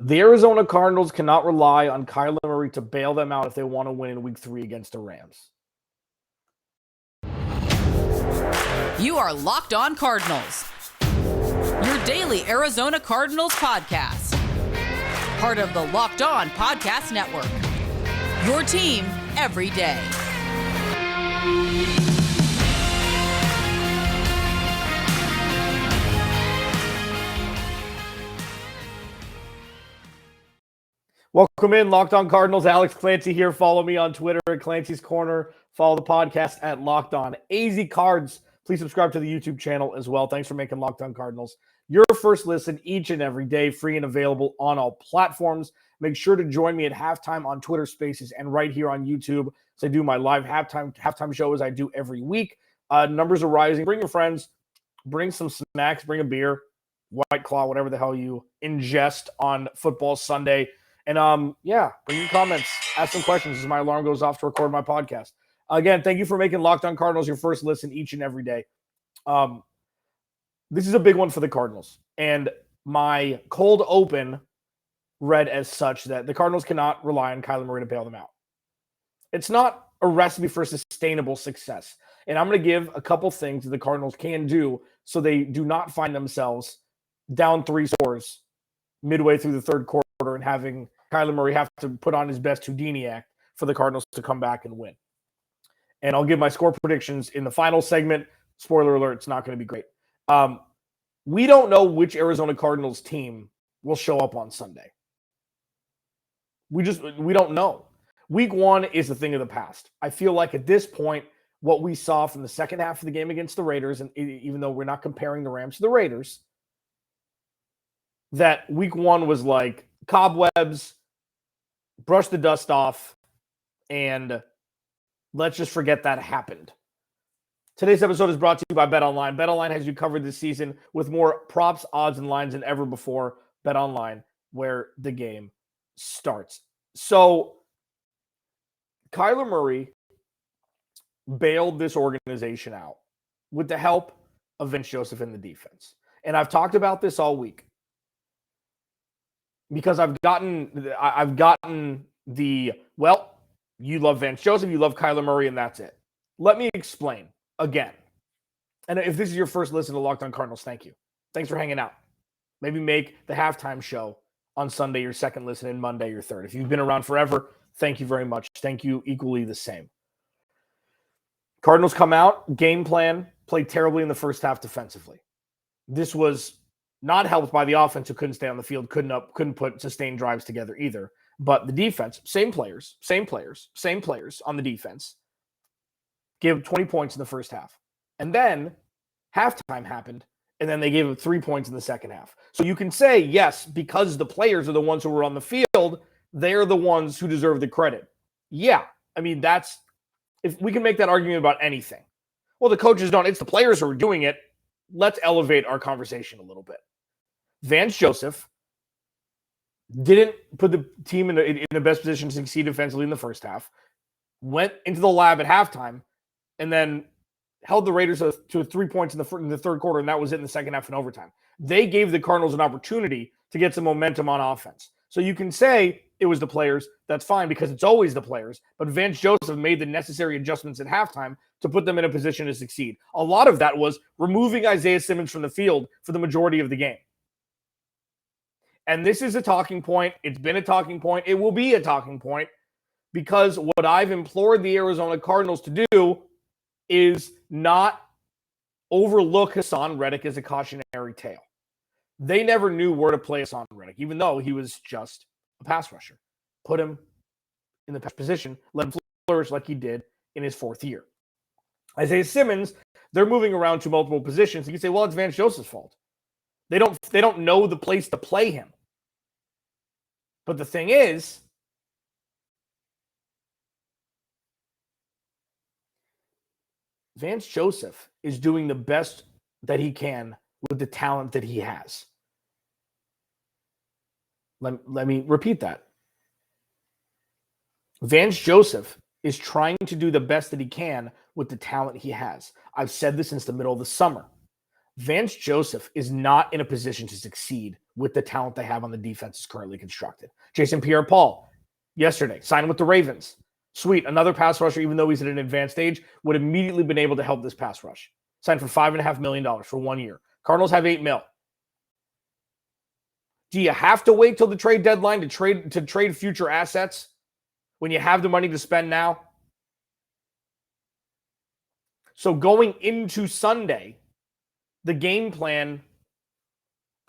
The Arizona Cardinals cannot rely on Kyler Murray to bail them out if they want to win in Week 3 against the Rams. You are Locked On Cardinals, your daily Arizona Cardinals podcast. Part of the Locked On Podcast Network, your team every day. Welcome in, Locked On Cardinals. Alex Clancy here. Follow me on Twitter at Clancy's Corner. Follow the podcast at Locked On AZ Cards. Please subscribe to the YouTube channel as well. Thanks for making Locked On Cardinals your first listen each and every day, free and available on all platforms. Make sure to join me at halftime on Twitter Spaces and right here on YouTube. So I do my live halftime show as I do every week. Numbers are rising. Bring your friends. Bring some snacks. Bring a beer, White Claw, whatever the hell you ingest on football Sunday. And bring your comments, ask some questions as my alarm goes off to record my podcast. Again, thank you for making Locked On Cardinals your first listen each and every day. This is a big one for the Cardinals. And my cold open read as such that the Cardinals cannot rely on Kyler Murray to bail them out. It's not a recipe for sustainable success. And I'm going to give a couple things that the Cardinals can do so they do not find themselves down 3 scores midway through the third quarter and having Kyler Murray have to put on his best Houdini act for the Cardinals to come back and win. And I'll give my score predictions in the final segment. Spoiler alert, it's not going to be great. We don't know which Arizona Cardinals team will show up on Sunday. We don't know. Week 1 is a thing of the past. I feel like at this point, what we saw from the second half of the game against the Raiders, and even though we're not comparing the Rams to the Raiders, that week 1 was like cobwebs, brush the dust off, and let's just forget that happened. Today's episode is brought to you by BetOnline. BetOnline has you covered this season with more props, odds, and lines than ever before. BetOnline, where the game starts. So, Kyler Murray bailed this organization out with the help of Vince Joseph in the defense. And I've talked about this all week, because I've gotten the, well, you love Vance Joseph, you love Kyler Murray, and that's it. Let me explain again. And if this is your first listen to Locked On Cardinals, thank you. Thanks for hanging out. Maybe make the halftime show on Sunday your second listen and Monday your third. If you've been around forever, thank you very much. Thank you equally the same. Cardinals come out, game plan, played terribly in the first half defensively. This was not helped by the offense, who couldn't stay on the field, couldn't put sustained drives together either. But the defense, same players on the defense, gave 20 points in the first half. And then halftime happened, and then they gave up 3 points in the second half. So you can say, yes, because the players are the ones who were on the field, they're the ones who deserve the credit. Yeah, I mean, if we can make that argument about anything. Well, the coaches don't. It's the players who are doing it. Let's elevate our conversation a little bit. Vance Joseph didn't put the team in the best position to succeed defensively in the first half, went into the lab at halftime, and then held the Raiders to 3 points in the third quarter, and that was it in the second half in overtime. They gave the Cardinals an opportunity to get some momentum on offense. So you can say it was the players. That's fine, because it's always the players. But Vance Joseph made the necessary adjustments at halftime to put them in a position to succeed. A lot of that was removing Isaiah Simmons from the field for the majority of the game. And this is a talking point. It's been a talking point. It will be a talking point, because what I've implored the Arizona Cardinals to do is not overlook Hassan Reddick as a cautionary tale. They never knew where to play Hassan Reddick, even though he was just a pass rusher. Put him in the pass position, let him flourish like he did in his 4th year. Isaiah Simmons, they're moving around to multiple positions. You can say, well, it's Vance Joseph's fault. They don't know the place to play him. But the thing is, Vance Joseph is doing the best that he can with the talent that he has. Let me repeat that. Vance Joseph is trying to do the best that he can with the talent he has. I've said this since the middle of the summer. Vance Joseph is not in a position to succeed with the talent they have on the defense is currently constructed. Jason Pierre-Paul, yesterday, signed with the Ravens. Sweet, another pass rusher, even though he's at an advanced age, would immediately been able to help this pass rush. Signed for $5.5 million for 1 year. Cardinals have $8 million. Do you have to wait till the trade deadline to trade future assets when you have the money to spend now? So going into Sunday, the game plan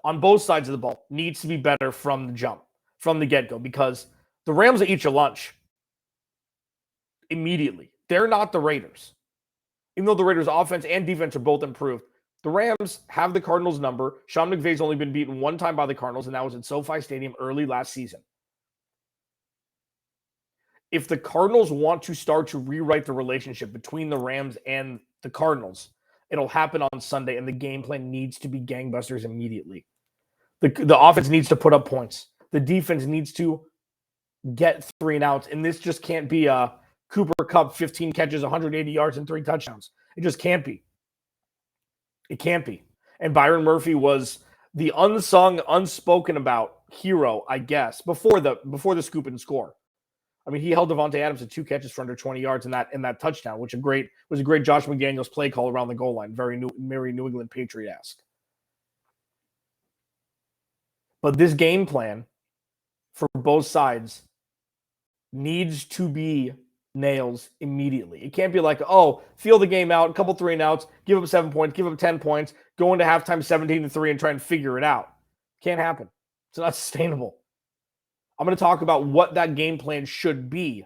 on both sides of the ball needs to be better from the jump, from the get-go, because the Rams will eat your lunch immediately. They're not the Raiders. Even though the Raiders' offense and defense are both improved, the Rams have the Cardinals' number. Sean McVay's only been beaten one time by the Cardinals, and that was at SoFi Stadium early last season. If the Cardinals want to start to rewrite the relationship between the Rams and the Cardinals, it'll happen on Sunday, and the game plan needs to be gangbusters immediately. The offense needs to put up points. The defense needs to get 3 and outs, and this just can't be a Cooper Kupp 15 catches, 180 yards, and 3 touchdowns. It just can't be. It can't be. And Byron Murphy was the unsung, unspoken about hero, I guess, before the scoop and score. I mean, he held Devontae Adams to 2 catches for under 20 yards in that touchdown, which was a great Josh McDaniels play call around the goal line. Very New England Patriot-esque. But this game plan for both sides needs to be nails immediately. It can't be like, oh, feel the game out, a couple 3 and outs, give up 7 points, give up 10 points, go into halftime 17-3 and try and figure it out. Can't happen. It's not sustainable. I'm going to talk about what that game plan should be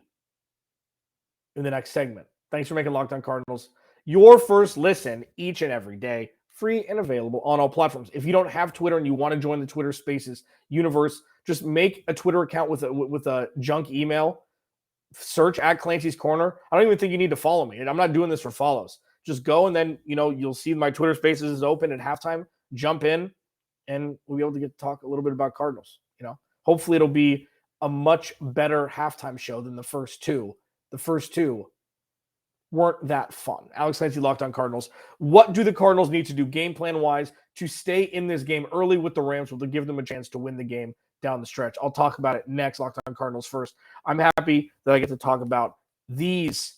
in the next segment. Thanks for making Locked On Cardinals your first listen each and every day, free and available on all platforms. If you don't have Twitter and you want to join the Twitter Spaces universe, just make a Twitter account with a junk email. Search at Clancy's Corner. I don't even think you need to follow me. And I'm not doing this for follows. Just go and then, you'll see my Twitter Spaces is open at halftime. Jump in and we'll be able to get to talk a little bit about Cardinals. Hopefully it'll be a much better halftime show than the first two. The first two weren't that fun. Alex Clancy, Locked On Cardinals. What do the Cardinals need to do game plan-wise to stay in this game early with the Rams, will to give them a chance to win the game down the stretch? I'll talk about it next. Locked On Cardinals first. I'm happy that I get to talk about these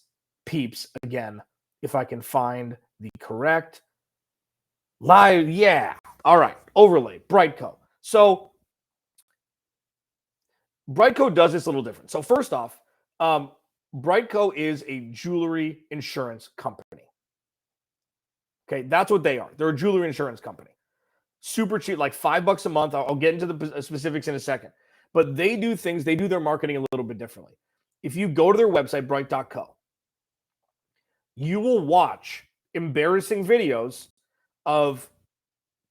peeps again, if I can find the correct live. Yeah. All right. Overlay. BrightCo. So BrightCo does this a little different. So first off, BrightCo is a jewelry insurance company. Okay, that's what they are. They're a jewelry insurance company. Super cheap, like $5 a month. I'll get into the specifics in a second. But they do their marketing a little bit differently. If you go to their website, bright.co, you will watch embarrassing videos of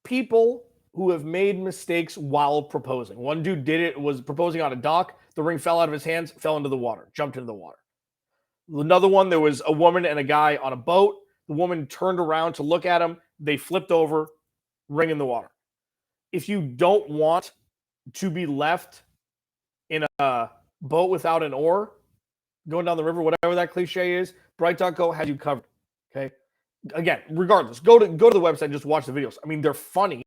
people who have made mistakes while proposing. One dude was proposing on a dock. The ring fell out of his hands, fell into the water, jumped into the water. Another one, there was a woman and a guy on a boat. The woman turned around to look at him. They flipped over, ring in the water. If you don't want to be left in a boat without an oar, going down the river, whatever that cliche is, Bright.co has you covered. Okay. Again, regardless, go to the website and just watch the videos. I mean, they're funny,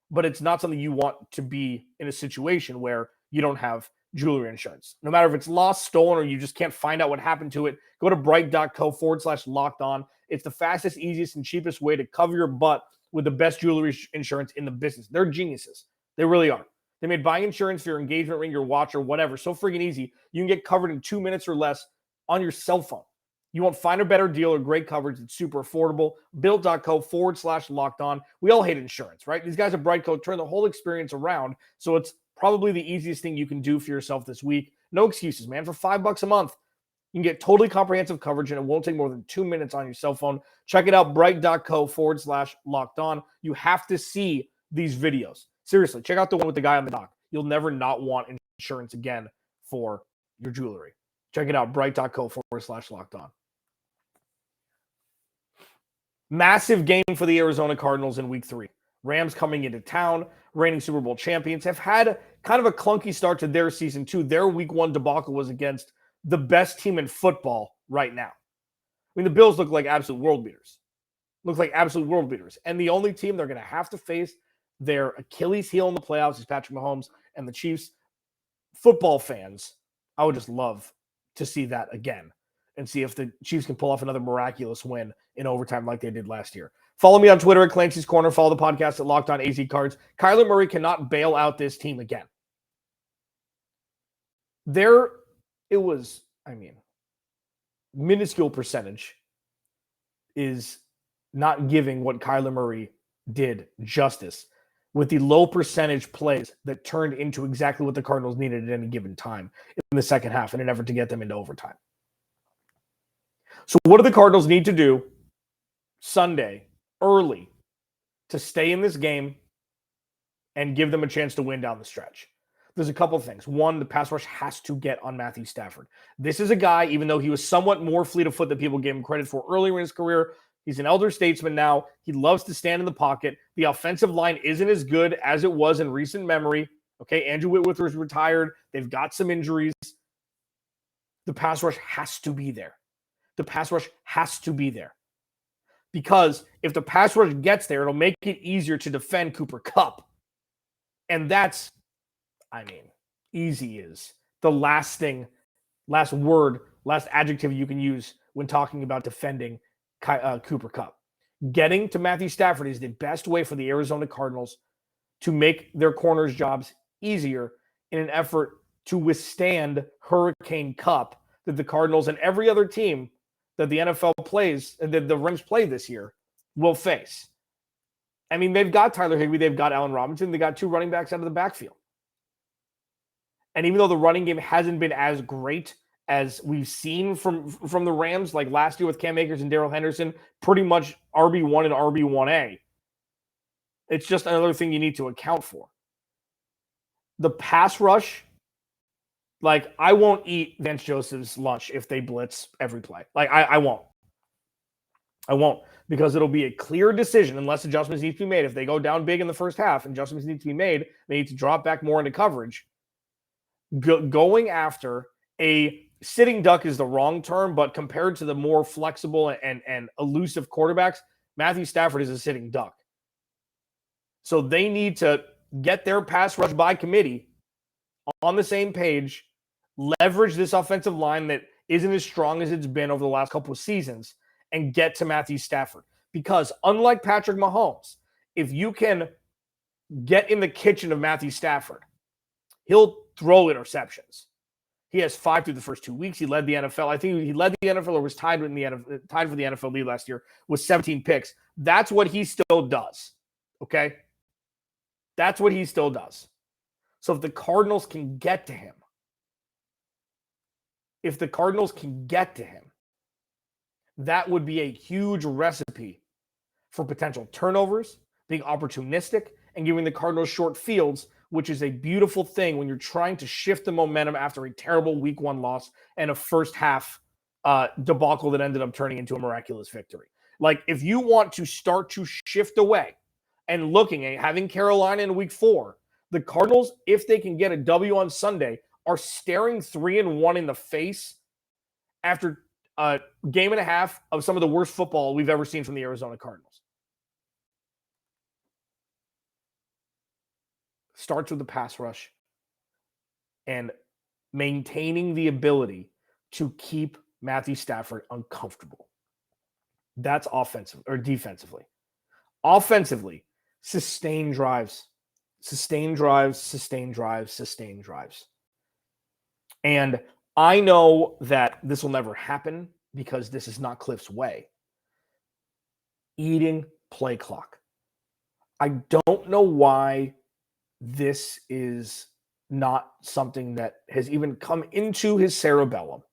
but it's not something you want to be in a situation where you don't have jewelry insurance. No matter if it's lost, stolen, or you just can't find out what happened to it, go to bright.co/locked on. It's the fastest, easiest, and cheapest way to cover your butt with the best jewelry insurance in the business. They're geniuses. They really are. They made buying insurance for your engagement ring, your watch, or whatever so freaking easy. You can get covered in 2 minutes or less on your cell phone. You won't find a better deal or great coverage. It's super affordable. Built.co/locked on. We all hate insurance, right? These guys at BrightCo turn the whole experience around. So it's probably the easiest thing you can do for yourself this week. No excuses, man. For $5 a month, you can get totally comprehensive coverage and it won't take more than 2 minutes on your cell phone. Check it out, bright.co/locked on. You have to see these videos. Seriously, check out the one with the guy on the dock. You'll never not want insurance again for your jewelry. Check it out, bright.co/locked on. Massive game for the Arizona Cardinals in week 3. Rams coming into town, reigning Super Bowl champions, have had kind of a clunky start to their season too. Their week 1 debacle was against the best team in football right now. I mean, the Bills look like absolute world beaters. Look like absolute world beaters. And the only team they're going to have to face their Achilles heel in the playoffs is Patrick Mahomes and the Chiefs. Football fans, I would just love to see that again and see if the Chiefs can pull off another miraculous win in overtime like they did last year. Follow me on Twitter at Clancy's Corner. Follow the podcast at Locked On AZ Cards. Kyler Murray cannot bail out this team again. Minuscule percentage is not giving what Kyler Murray did justice with the low percentage plays that turned into exactly what the Cardinals needed at any given time in the second half in an effort to get them into overtime. So what do the Cardinals need to do Sunday early to stay in this game and give them a chance to win down the stretch? There's a couple of things. One, the pass rush has to get on Matthew Stafford. This is a guy, even though he was somewhat more fleet of foot than people gave him credit for earlier in his career, he's an elder statesman now. He loves to stand in the pocket. The offensive line isn't as good as it was in recent memory. Okay, Andrew Whitworth is retired. They've got some injuries. The pass rush has to be there. The pass rush has to be there. Because if the pass rush gets there, it'll make it easier to defend Cooper Kupp. And that's, easy is the last adjective you can use when talking about defending Cooper Kupp. Getting to Matthew Stafford is the best way for the Arizona Cardinals to make their corners' jobs easier in an effort to withstand Hurricane Kupp that the Cardinals and every other team that the NFL plays, that the Rams play this year, will face. They've got Tyler Higbee, they've got Allen Robinson, they got two running backs out of the backfield. And even though the running game hasn't been as great as we've seen from the Rams, like last year with Cam Akers and Darrell Henderson, pretty much RB1 and RB1A, it's just another thing you need to account for. The pass rush, I won't eat Vance Joseph's lunch if they blitz every play. I won't. I won't, because it'll be a clear decision unless adjustments need to be made. If they go down big in the first half and adjustments need to be made, they need to drop back more into coverage. Going after a sitting duck is the wrong term, but compared to the more flexible and elusive quarterbacks, Matthew Stafford is a sitting duck. So they need to get their pass rush by committee on the same page, leverage this offensive line that isn't as strong as it's been over the last couple of seasons, and get to Matthew Stafford. Because unlike Patrick Mahomes, if you can get in the kitchen of Matthew Stafford, he'll throw interceptions. He has 5 through the first 2 weeks. He led the NFL. I think he led the NFL or was tied for the NFL lead last year with 17 picks. That's what he still does. Okay? That's what he still does. So if the Cardinals can get to him, that would be a huge recipe for potential turnovers, being opportunistic, and giving the Cardinals short fields, which is a beautiful thing when you're trying to shift the momentum after a terrible week 1 loss and a first half debacle that ended up turning into a miraculous victory. If you want to start to shift away and looking at having Carolina in week 4, the Cardinals, if they can get a W on Sunday, are staring 3-1 in the face after a game and a half of some of the worst football we've ever seen from the Arizona Cardinals. Starts with the pass rush and maintaining the ability to keep Matthew Stafford uncomfortable. That's offensive or defensively. Offensively, sustain drives. And I know that this will never happen because this is not Kliff's way. Eating play clock. I don't know why this is not something that has even come into his cerebellum.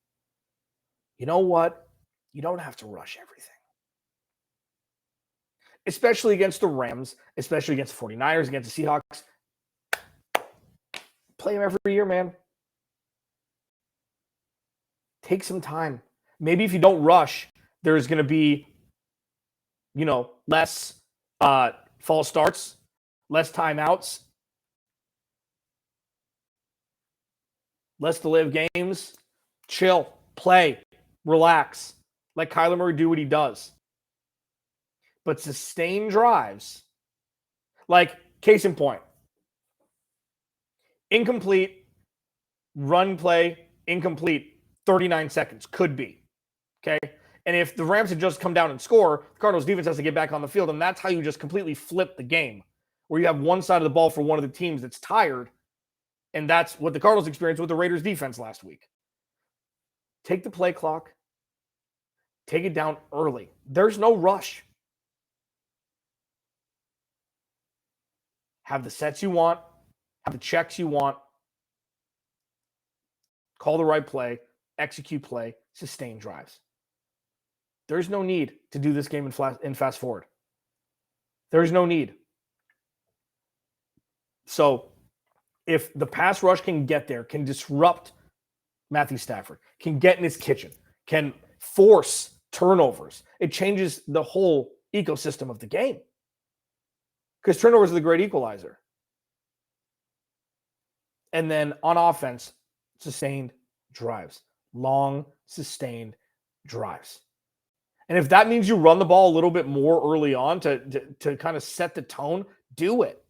You know what? You don't have to rush everything. Especially against the Rams, especially against the 49ers, against the Seahawks. Play them every year, man. Take some time. Maybe if you don't rush, there's going to be, less false starts, less timeouts, less delay of games. Chill, play, relax. Let Kyler Murray do what he does. but sustained drives, like case in point, incomplete, run play, incomplete, 39 seconds, could be. Okay? And if the Rams had just come down and score, the Cardinals defense has to get back on the field, and that's how you just completely flip the game, where you have one side of the ball for one of the teams that's tired, and that's what the Cardinals experienced with the Raiders defense last week. Take the play clock, take it down early. There's no rush. Have the sets you want, have the checks you want, call the right play, execute play, sustain drives. There's no need to do this game in fast forward. There's no need. So if the pass rush can get there, can disrupt Matthew Stafford, can get in his kitchen, can force turnovers, it changes the whole ecosystem of the game. Because turnovers are the great equalizer. And then on offense, sustained drives. Long, sustained drives. And if that means you run the ball a little bit more early on to kind of set the tone, do it.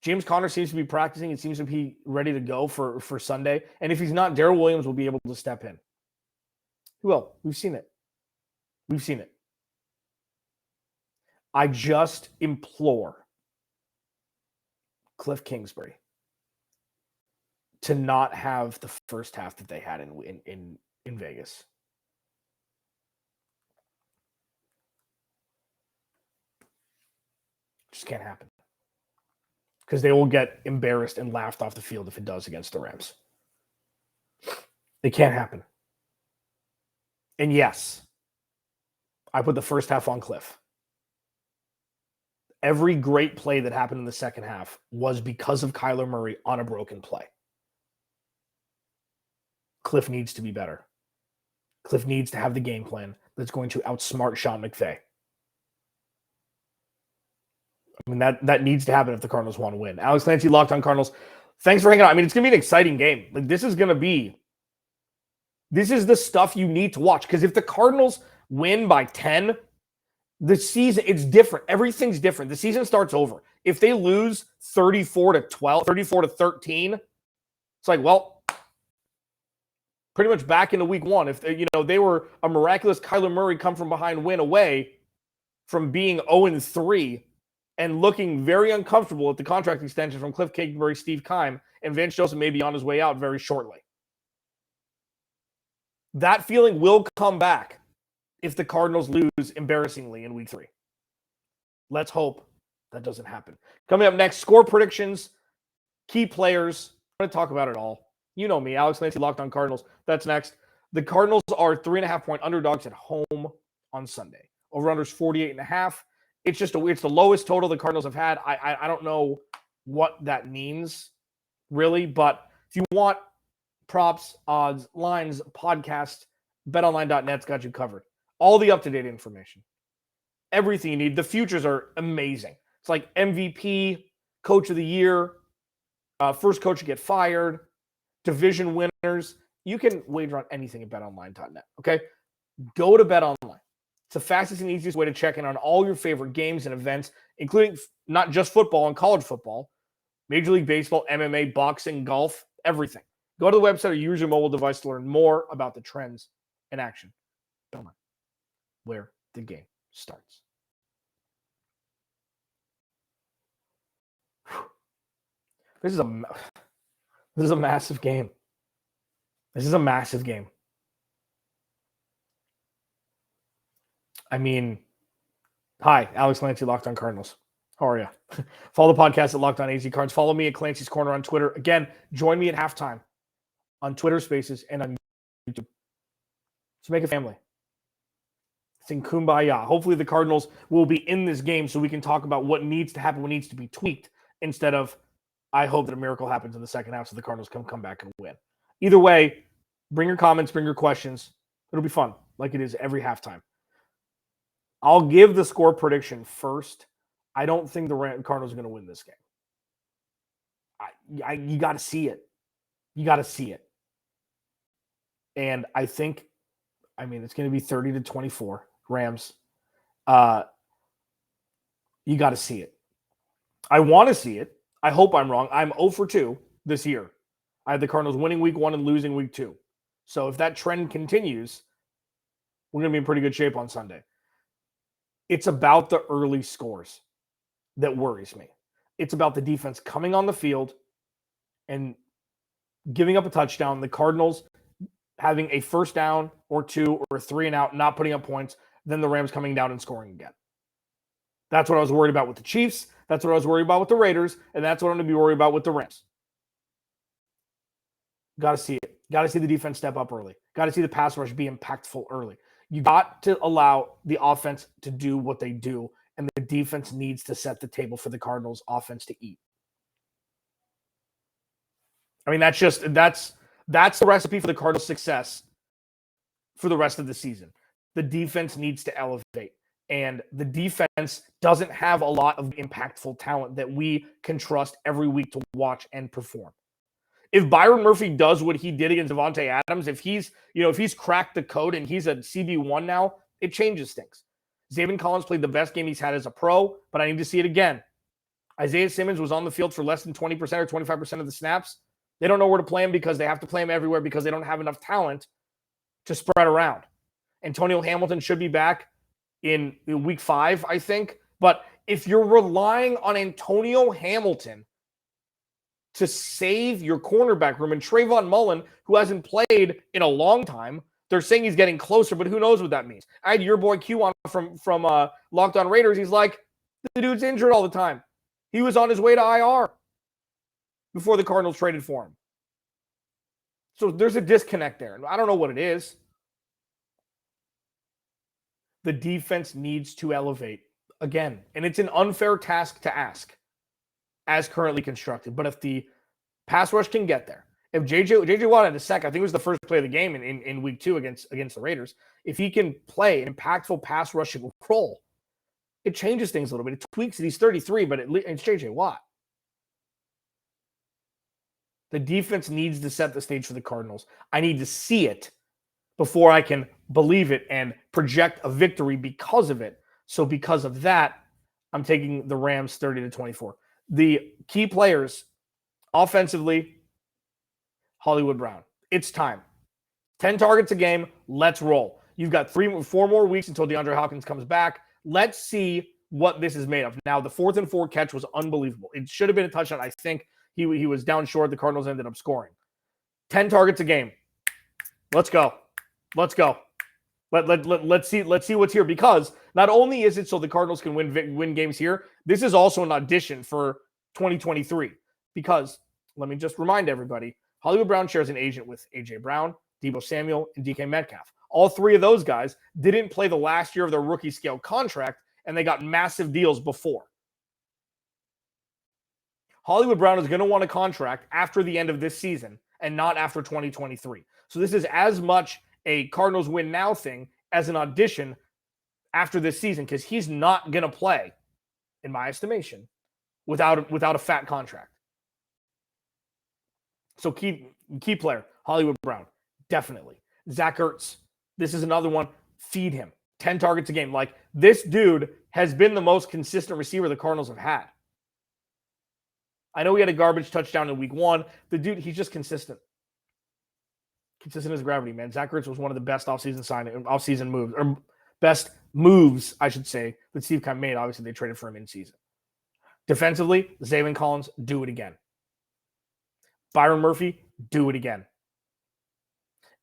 James Conner seems to be practicing. He seems to be ready to go for Sunday. And if he's not, Darrell Williams will be able to step in. He will. We've seen it. We've seen it. I just implore Kliff Kingsbury to not have the first half that they had in Vegas. Just can't happen. Because they will get embarrassed and laughed off the field if it does against the Rams. It can't happen. And yes, I put the first half on Kliff. Every great play that happened in the second half was because of Kyler Murray on a broken play. Kliff needs to be better. Kliff needs to have the game plan that's going to outsmart Sean McVay. I mean, that needs to happen if the Cardinals want to win. Alex Clancy, Locked On Cardinals. Thanks for hanging out. I mean, it's going to be an exciting game. Like, this is the stuff you need to watch. Because if the Cardinals win by 10, the season, it's different. Everything's different. The season starts over. If they lose 34-12, 34-13, it's like, well, pretty much back into week one. If they were a miraculous Kyler Murray come from behind win away from being 0-3 and looking very uncomfortable at the contract extension from Kliff Kingsbury, Steve Keim, and Vance Joseph may be on his way out very shortly. That feeling will come back if the Cardinals lose embarrassingly in week 3. Let's hope that doesn't happen. Coming up next, score predictions, key players. I'm going to talk about it all. You know me, Alex Clancy, Locked On Cardinals. That's next. The Cardinals are 3.5-point underdogs at home on Sunday. Over-under's 48.5. It's the lowest total the Cardinals have had. I don't know what that means, really, but if you want props, odds, lines, podcast, betonline.net's got you covered. All the up-to-date information. Everything you need. The futures are amazing. It's like MVP, Coach of the Year, first coach to get fired, division winners. You can wager on anything at betonline.net, okay? Go to BetOnline. It's the fastest and easiest way to check in on all your favorite games and events, including not just football and college football, Major League Baseball, MMA, boxing, golf, everything. Go to the website or use your mobile device to learn more about the trends in action. BetOnline, where the game starts. This is a massive game. This is a massive game. I mean, hi, Alex Clancy, Locked On Cardinals. How are you? Follow the podcast at Locked On AZ Cards. Follow me at Clancy's Corner on Twitter. Again, join me at halftime on Twitter Spaces and on YouTube. Let's make a family. Sing Kumbaya. Hopefully the Cardinals will be in this game so we can talk about what needs to happen, what needs to be tweaked, instead of I hope that a miracle happens in the second half so the Cardinals can come back and win. Either way, bring your comments, bring your questions. It'll be fun, like it is every halftime. I'll give the score prediction first. I don't think the Cardinals are going to win this game. You got to see it. You got to see it. And I think, it's going to be 30-24 Rams. You got to see it. I want to see it. I hope I'm wrong. I'm 0 for 2 this year. I had the Cardinals winning week 1 and losing week 2. So if that trend continues, we're going to be in pretty good shape on Sunday. It's about the early scores that worries me. It's about the defense coming on the field and giving up a touchdown. The Cardinals having a first down or 2 or 3 and out, not putting up points, then the Rams coming down and scoring again. That's what I was worried about with the Chiefs. That's what I was worried about with the Raiders. And that's what I'm going to be worried about with the Rams. Got to see it. Got to see the defense step up early. Got to see the pass rush be impactful early. You got to allow the offense to do what they do, and the defense needs to set the table for the Cardinals offense to eat. I mean, that's the recipe for the Cardinals' success for the rest of the season. The defense needs to elevate, and the defense doesn't have a lot of impactful talent that we can trust every week to watch and perform. If Byron Murphy does what he did against Devontae Adams, if he's cracked the code and he's a CB1 now, it changes things. Zaven Collins played the best game he's had as a pro, but I need to see it again. Isaiah Simmons was on the field for less than 20% or 25% of the snaps. They don't know where to play him because they have to play him everywhere because they don't have enough talent to spread around. Antonio Hamilton should be back in week 5, I think. But if you're relying on Antonio Hamilton to save your cornerback room, and Trayvon Mullen, who hasn't played in a long time, they're saying he's getting closer, but who knows what that means. I had your boy Q on from Locked On Raiders. He's like, the dude's injured all the time. He was on his way to IR before the Cardinals traded for him. So there's a disconnect there. I don't know what it is. The defense needs to elevate again, and it's an unfair task to ask as currently constructed. But if the pass rush can get there, if J.J. Watt had a sack, I think it was the first play of the game in week 2 against the Raiders. If he can play an impactful pass rushing role, it changes things a little bit. It tweaks it. He's 33, but it's J.J. Watt. The defense needs to set the stage for the Cardinals. I need to see it before I can believe it and project a victory because of it. So because of that, I'm taking the Rams 30-24. The key players offensively, Hollywood Brown. It's time. 10 targets a game. Let's roll. You've got 4 more weeks until DeAndre Hopkins comes back. Let's see what this is made of. Now, the 4th and 4 catch was unbelievable. It should have been a touchdown. I think he was down short. The Cardinals ended up scoring. 10 targets a game. Let's go. Let's go. Let's see what's here, because not only is it so the Cardinals can win games here, this is also an audition for 2023. Because let me just remind everybody, Hollywood Brown shares an agent with A.J. Brown, Deebo Samuel, and DK Metcalf. All 3 of those guys didn't play the last year of their rookie scale contract, and they got massive deals before. Hollywood Brown is going to want a contract after the end of this season and not after 2023. So this is as much a Cardinals win now thing as an audition after this season, because he's not going to play, in my estimation, without a fat contract. So key player, Hollywood Brown, definitely. Zach Ertz, this is another one. Feed him. 10 targets a game. Like, this dude has been the most consistent receiver the Cardinals have had. I know he had a garbage touchdown in week 1. The dude, he's just consistent. Consistent as gravity, man. Zach Ertz was one of the best offseason moves, or best moves, I should say, that Steve Keim made. Obviously, they traded for him in season. Defensively, Zaven Collins, do it again. Byron Murphy, do it again.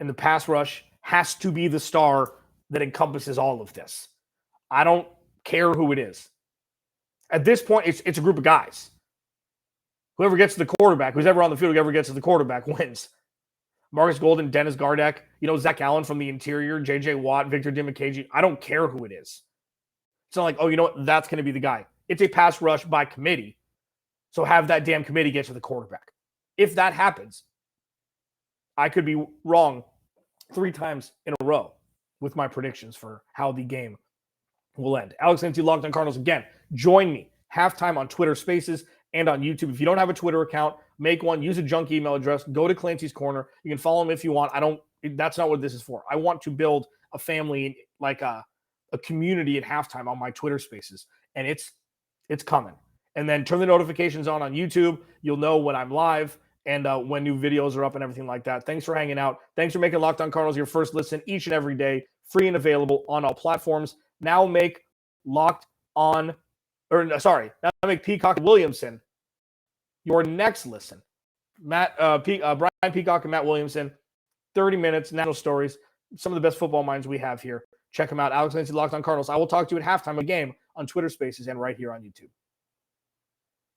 And the pass rush has to be the star that encompasses all of this. I don't care who it is. At this point, it's a group of guys. Whoever gets to the quarterback, who's ever on the field, whoever gets to the quarterback wins. Marcus Golden, Dennis Gardeck, Zach Allen from the interior, J.J. Watt, Victor Dimukeje. I don't care who it is. It's not like, oh, you know what? That's going to be the guy. It's a pass rush by committee. So have that damn committee get to the quarterback. If that happens, I could be wrong 3 times in a row with my predictions for how the game will end. Alex Nancy, Locked On Cardinals. Again, join me halftime on Twitter Spaces and on YouTube. If you don't have a Twitter account, make one. Use a junk email address. Go to Clancy's Corner. You can follow him if you want. That's not what this is for. I want to build a family, like a community at halftime on my Twitter Spaces. And it's It's coming. And then turn the notifications on YouTube. You'll know when I'm live and when new videos are up and everything like that. Thanks for hanging out. Thanks for making Locked On Cardinals your first listen each and every day, free and available on all platforms. Now make Peacock and Williamson your next listen. Brian Peacock and Matt Williamson, 30 minutes, national stories, some of the best football minds we have here. Check them out. Alex Lindsay, Locked On Cardinals. I will talk to you at halftime of the game on Twitter Spaces and right here on YouTube.